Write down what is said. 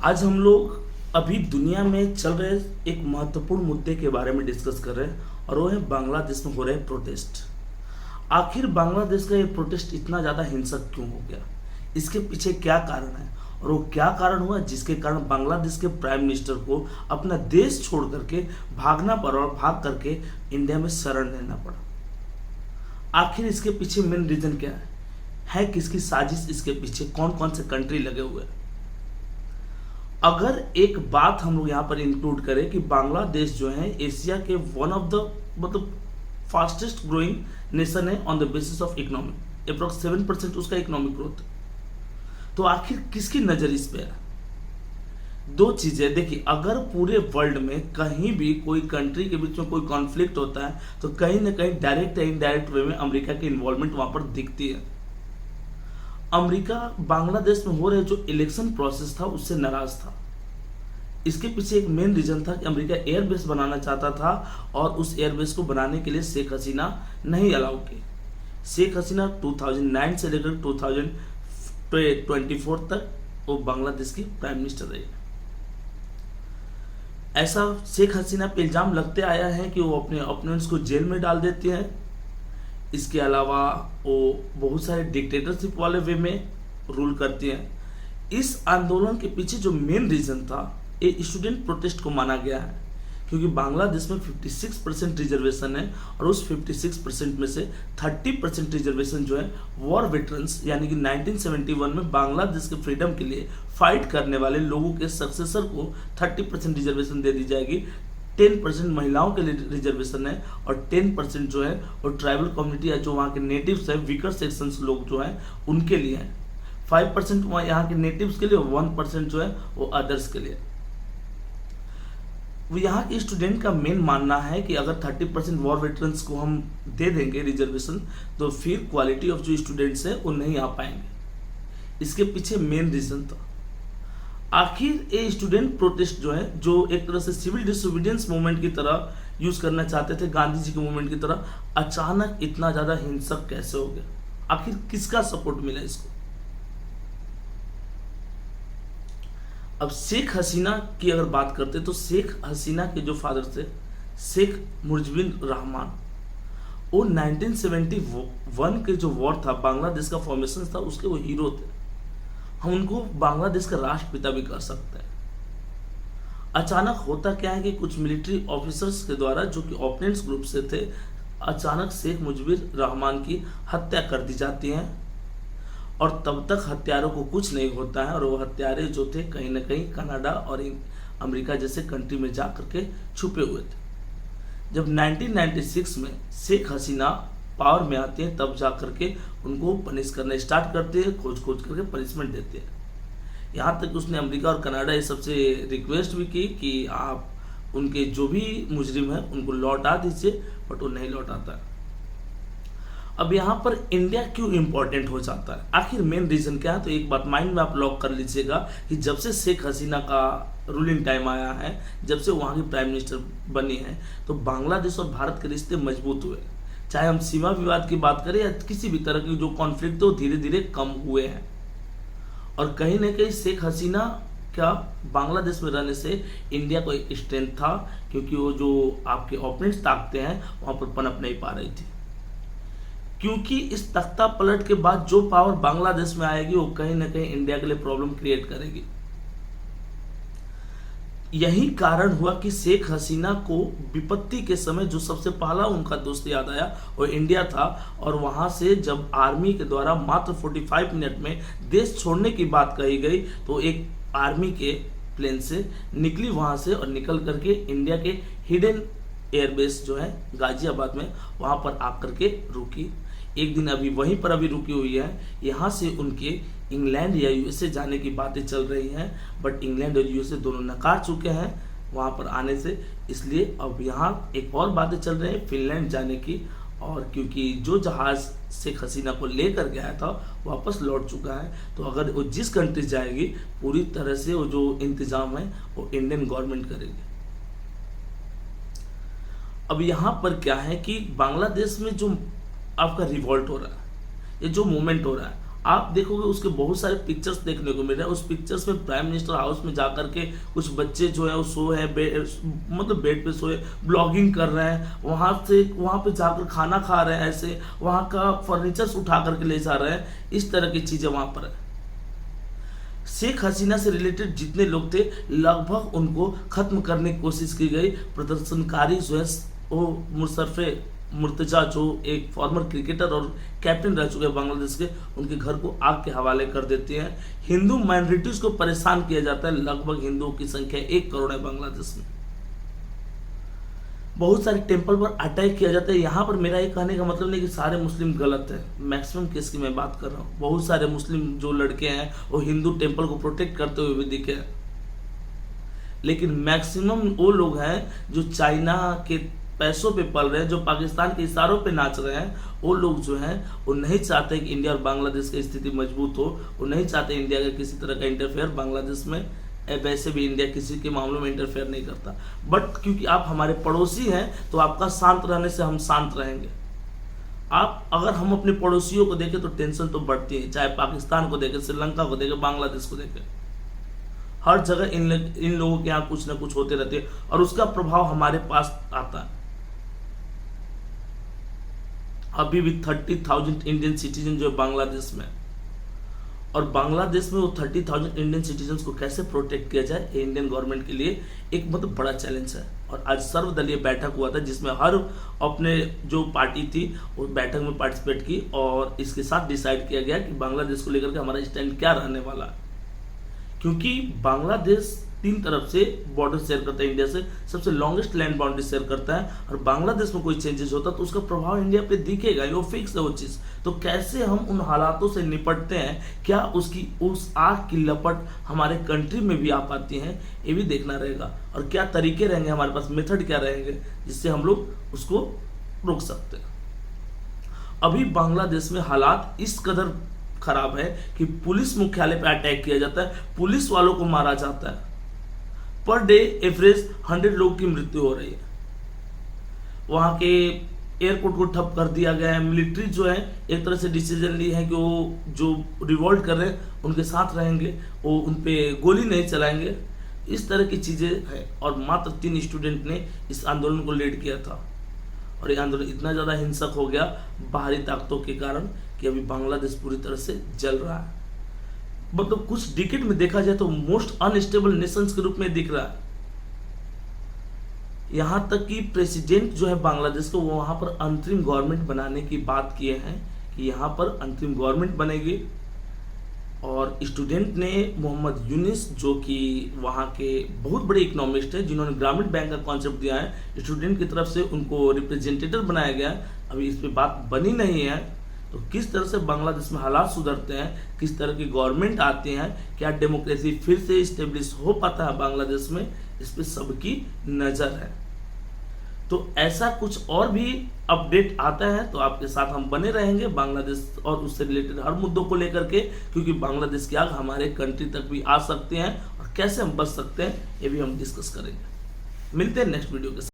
आज हम लोग अभी दुनिया में चल रहे एक महत्वपूर्ण मुद्दे के बारे में डिस्कस कर रहे हैं और वो है बांग्लादेश में हो रहे प्रोटेस्ट। आखिर बांग्लादेश का ये प्रोटेस्ट इतना ज़्यादा हिंसक क्यों हो गया? इसके पीछे क्या कारण है और वो क्या कारण हुआ जिसके कारण बांग्लादेश के प्राइम मिनिस्टर को अपना देश छोड़ करके भागना पड़ा और भाग करके इंडिया में शरण लेना पड़ा? आखिर इसके पीछे मेन रीजन क्या है किसकी साजिश इसके पीछे, कौन कौन से कंट्री लगे हुए हैं? अगर एक बात हम लोग यहाँ पर इंक्लूड करें कि बांग्लादेश जो है एशिया के वन ऑफ द मतलब फास्टेस्ट ग्रोइंग नेशन है on the basis of economy, approx 7% उसका इकोनॉमिक ग्रोथ है। तो आखिर किसकी नजर इस पे है? दो चीजें देखिए, अगर पूरे वर्ल्ड में कहीं भी कोई कंट्री के बीच में कोई कॉन्फ्लिक्ट होता है तो कहीं ना कहीं डायरेक्ट या इनडायरेक्ट वे में अमेरिका की इन्वॉल्वमेंट वहां पर दिखती है। अमेरिका बांग्लादेश में हो रहे जो इलेक्शन प्रोसेस था उससे नाराज था। इसके पीछे एक मेन रीजन था कि अमेरिका एयरबेस बनाना चाहता था और उस एयरबेस को बनाने के लिए शेख हसीना नहीं अलाउ की। शेख हसीना 2009 से लेकर 2024 तक वो बांग्लादेश की प्राइम मिनिस्टर रही। ऐसा शेख हसीना पे इल्जाम लगते आया है कि वो अपने ओपोनेंट्स को जेल में डाल देती है। इसके अलावा वो बहुत सारे डिक्टेटरशिप वाले वे में रूल करती हैं। इस आंदोलन के पीछे जो मेन रीजन था ये स्टूडेंट प्रोटेस्ट को माना गया है, क्योंकि बांग्लादेश में 56% रिजर्वेशन है और उस 56% में से 30% रिजर्वेशन जो है वॉर वेटरन्स यानी कि 1971 में बांग्लादेश के फ्रीडम के लिए फाइट करने वाले लोगों के सक्सेसर को 30% रिजर्वेशन दे दी जाएगी। 10% महिलाओं के लिए रिजर्वेशन है और 10% जो है वो ट्राइबल कम्युनिटी या जो वहाँ के नेटिव्स है, वीकर सेक्शंस लोग जो हैं उनके लिए है। 5% वहाँ यहाँ के नेटिव्स के लिए, 1% जो है वो अदर्स के लिए। वो यहाँ के स्टूडेंट का मेन मानना है कि अगर 30% वॉर वेटरन्स को हम दे देंगे रिजर्वेशन तो फिर क्वालिटी ऑफ जो स्टूडेंट्स हैं वो नहीं आ पाएंगे। इसके पीछे मेन रीजन था। आखिर ये स्टूडेंट प्रोटेस्ट जो है, जो एक तरह से सिविल डिसोबीडियंस मूवमेंट की तरह यूज करना चाहते थे, गांधी जी के मूवमेंट की तरह, अचानक इतना ज्यादा हिंसक कैसे हो गया? आखिर किसका सपोर्ट मिला इसको? अब शेख हसीना की अगर बात करते तो शेख हसीना के जो फादर थे शेख मुजिबुर रहमान, वो 1971 के जो वॉर था, बांग्लादेश का फॉर्मेशन था, उसके वो हीरो थे। हम उनको बांग्लादेश का राष्ट्रपिता भी कर सकते हैं। अचानक होता क्या है कि कुछ मिलिट्री ऑफिसर्स के द्वारा जो कि ओपोनेंट्स ग्रुप से थे, अचानक शेख मुजिबुर रहमान की हत्या कर दी जाती है और तब तक हत्यारों को कुछ नहीं होता है और वो हत्यारे जो थे कहीं ना कहीं कनाडा और अमेरिका जैसे कंट्री में जा करके छुपे हुए थे। जब 1996 में शेख हसीना पावर में आते हैं तब जा करके उनको पनिश करना स्टार्ट करते हैं, खोज खोज करके पनिशमेंट देते हैं। यहाँ तक उसने अमेरिका और कनाडा ये सबसे रिक्वेस्ट भी की कि आप उनके जो भी मुजरिम हैं उनको लौटा दीजिए, बट वो नहीं लौटाता है। अब यहाँ पर इंडिया क्यों इंपॉर्टेंट हो जाता है? आखिर मेन रीजन क्या है? तो एक बात माइंड में आप लॉक कर लीजिएगा कि जब से शेख हसीना का रूलिंग टाइम आया है, जब से वहाँ की प्राइम मिनिस्टर बनी है, तो बांग्लादेश और भारत के रिश्ते मजबूत हुए। चाहे हम सीमा विवाद की बात करें या किसी भी तरह के जो कॉन्फ्लिक्ट वो धीरे धीरे कम हुए हैं। और कहीं ना कहीं शेख हसीना क्या बांग्लादेश में रहने से इंडिया को एक स्ट्रेंथ था, क्योंकि वो जो आपके ओपोनेंट्स ताकते हैं वहाँ पर पनप नहीं पा रही थी। क्योंकि इस तख्ता पलट के बाद जो पावर बांग्लादेश में आएगी वो कहीं ना कहीं इंडिया के लिए प्रॉब्लम क्रिएट करेगी। यही कारण हुआ कि शेख हसीना को विपत्ति के समय जो सबसे पहला उनका दोस्त याद आया वो इंडिया था। और वहां से जब आर्मी के द्वारा मात्र 45 मिनट में देश छोड़ने की बात कही गई तो एक आर्मी के प्लेन से निकली वहां से और निकल करके इंडिया के हिडन एयरबेस जो है गाजियाबाद में वहां पर आकर के रुकी। एक दिन अभी वहीं पर अभी रुकी हुई है। यहाँ से उनके इंग्लैंड या यूएसए जाने की बातें चल रही हैं, बट इंग्लैंड और यूएसए दोनों नकार चुके हैं वहाँ पर आने से। इसलिए अब यहाँ एक और बातें चल रही हैं फिनलैंड जाने की, और क्योंकि जो जहाज़ शेख हसीना को लेकर गया था वापस लौट चुका है, तो अगर वो जिस कंट्री जाएगी पूरी तरह से वो जो इंतजाम है वो इंडियन गवर्नमेंट करेगी। अब यहाँ पर क्या है कि बांग्लादेश में जो आपका रिवॉल्ट हो रहा है, ये जो मूवमेंट हो रहा है, आप देखोगे उसके बहुत सारे पिक्चर्स देखने को मिल रहे हैं। उस पिक्चर्स में प्राइम मिनिस्टर हाउस में जाकर के कुछ बच्चे जो है वो सोए हैं, मतलब बेड पे सोए, ब्लॉगिंग कर रहे हैं, वहां पे जाकर खाना खा रहे हैं, ऐसे वहां का फर्नीचर्स उठा करके ले जा रहे हैं। इस तरह की चीजें वहां पर है। शेख हसीना से रिलेटेड जितने लोग थे लगभग उनको खत्म करने की कोशिश की गई। प्रदर्शनकारी जो है वो मुशर्रफ मुर्तजा, जो एक फॉर्मर क्रिकेटर और कैप्टन रह चुके हैं बांग्लादेश के, उनके घर को आग के हवाले कर देते हैं। हिंदू माइनॉरिटीज को परेशान किया जाता है। लगभग हिंदुओं की संख्या 1 करोड़ है बांग्लादेश में। बहुत सारे टेम्पल पर अटैक किया जाता है। यहाँ पर मेरा ये कहने का मतलब नहीं कि सारे मुस्लिम गलत है, मैक्सिमम केस की मैं बात कर रहा हूँ। बहुत सारे मुस्लिम जो लड़के हैं वो हिंदू टेम्पल को प्रोटेक्ट करते हुए भी दिखे हैं, लेकिन मैक्सिमम वो लोग हैं जो चाइना के पैसों पे पल रहे हैं, जो पाकिस्तान के इशारों पे नाच रहे हैं। वो लोग जो हैं वो नहीं चाहते कि इंडिया और बांग्लादेश की स्थिति मजबूत हो। वो नहीं चाहते इंडिया का किसी तरह का इंटरफेयर बांग्लादेश में। वैसे भी इंडिया किसी के मामलों में इंटरफेयर नहीं करता, बट क्योंकि आप हमारे पड़ोसी हैं तो आपका शांत रहने से हम शांत रहेंगे। आप अगर हम अपने पड़ोसियों को देखें तो टेंशन तो बढ़ती है, चाहे पाकिस्तान को देखें, श्रीलंका को देखें, बांग्लादेश को देखें। हर जगह इन लोगों के यहाँ कुछ ना कुछ होते रहते हैं और उसका प्रभाव हमारे पास आता है। अभी भी 30,000 इंडियन सिटीजन जो है बांग्लादेश में, और बांग्लादेश में वो 30,000 इंडियन सिटीजन्स को कैसे प्रोटेक्ट किया जाए, ये इंडियन गवर्नमेंट के लिए एक बहुत बड़ा चैलेंज है। और आज सर्वदलीय बैठक हुआ था जिसमें हर अपने जो पार्टी थी वो बैठक में पार्टिसिपेट की, और इसके साथ डिसाइड किया गया कि बांग्लादेश को लेकर के हमारा स्टैंड क्या रहने वाला है। क्योंकि बांग्लादेश 3 तरफ से बॉर्डर शेयर करता है इंडिया से, सबसे लॉन्गेस्ट लैंड बाउंड्री शेयर करता है, और बांग्लादेश में कोई चेंजेस होता तो उसका प्रभाव इंडिया पे दिखेगा, वो फिक्स है वो चीज़। तो कैसे हम उन हालातों से निपटते हैं, क्या उस आग की लपट हमारे कंट्री में भी आ पाती हैं, ये भी देखना रहेगा। और क्या तरीके रहेंगे हमारे पास, मेथड क्या रहेंगे जिससे हम लोग उसको रोक सकते हैं। अभी बांग्लादेश में हालात इस कदर खराब है कि पुलिस मुख्यालय पर अटैक किया जाता है, पुलिस वालों को मारा जाता है। पर डे एवरेज 100 लोग की मृत्यु हो रही है। वहां के एयरपोर्ट को ठप कर दिया गया है। मिलिट्री जो है एक तरह से डिसीजन ली है कि वो जो रिवॉल्ट कर रहे हैं उनके साथ रहेंगे, वो उन पे गोली नहीं चलाएंगे। इस तरह की चीजें हैं। और मात्र 3 स्टूडेंट ने इस आंदोलन को लीड किया था, और ये आंदोलन इतना ज्यादा हिंसक हो गया बाहरी ताकतों के कारण कि अभी बांग्लादेश पूरी तरह से जल रहा है। मतलब कुछ डिकेड में देखा जाए तो मोस्ट अनस्टेबल नेशंस के रूप में दिख रहा है। यहां तक कि प्रेसिडेंट जो है बांग्लादेश को, वो वहां पर अंतरिम गवर्नमेंट बनाने की बात किए हैं कि यहां पर अंतरिम गवर्नमेंट बनेगी। और स्टूडेंट ने मोहम्मद यूनिस, जो कि वहां के बहुत बड़े इकोनॉमिस्ट हैं जिन्होंने ग्रामीण बैंक का कॉन्सेप्ट दिया है, स्टूडेंट की तरफ से उनको रिप्रेजेंटेटिव बनाया गया। अभी इस पे बात बनी नहीं है। तो किस तरह से बांग्लादेश में हालात सुधरते हैं, किस तरह की गवर्नमेंट आती हैं, क्या डेमोक्रेसी फिर से स्टेब्लिश हो पाता है बांग्लादेश में, इस पे सबकी नज़र है। तो ऐसा कुछ और भी अपडेट आता है तो आपके साथ हम बने रहेंगे बांग्लादेश और उससे रिलेटेड हर मुद्दों को लेकर के, क्योंकि बांग्लादेश की आग हमारे कंट्री तक भी आ सकते हैं और कैसे हम बच सकते हैं ये भी हम डिस्कस करेंगे। मिलते हैं नेक्स्ट वीडियो के साथ।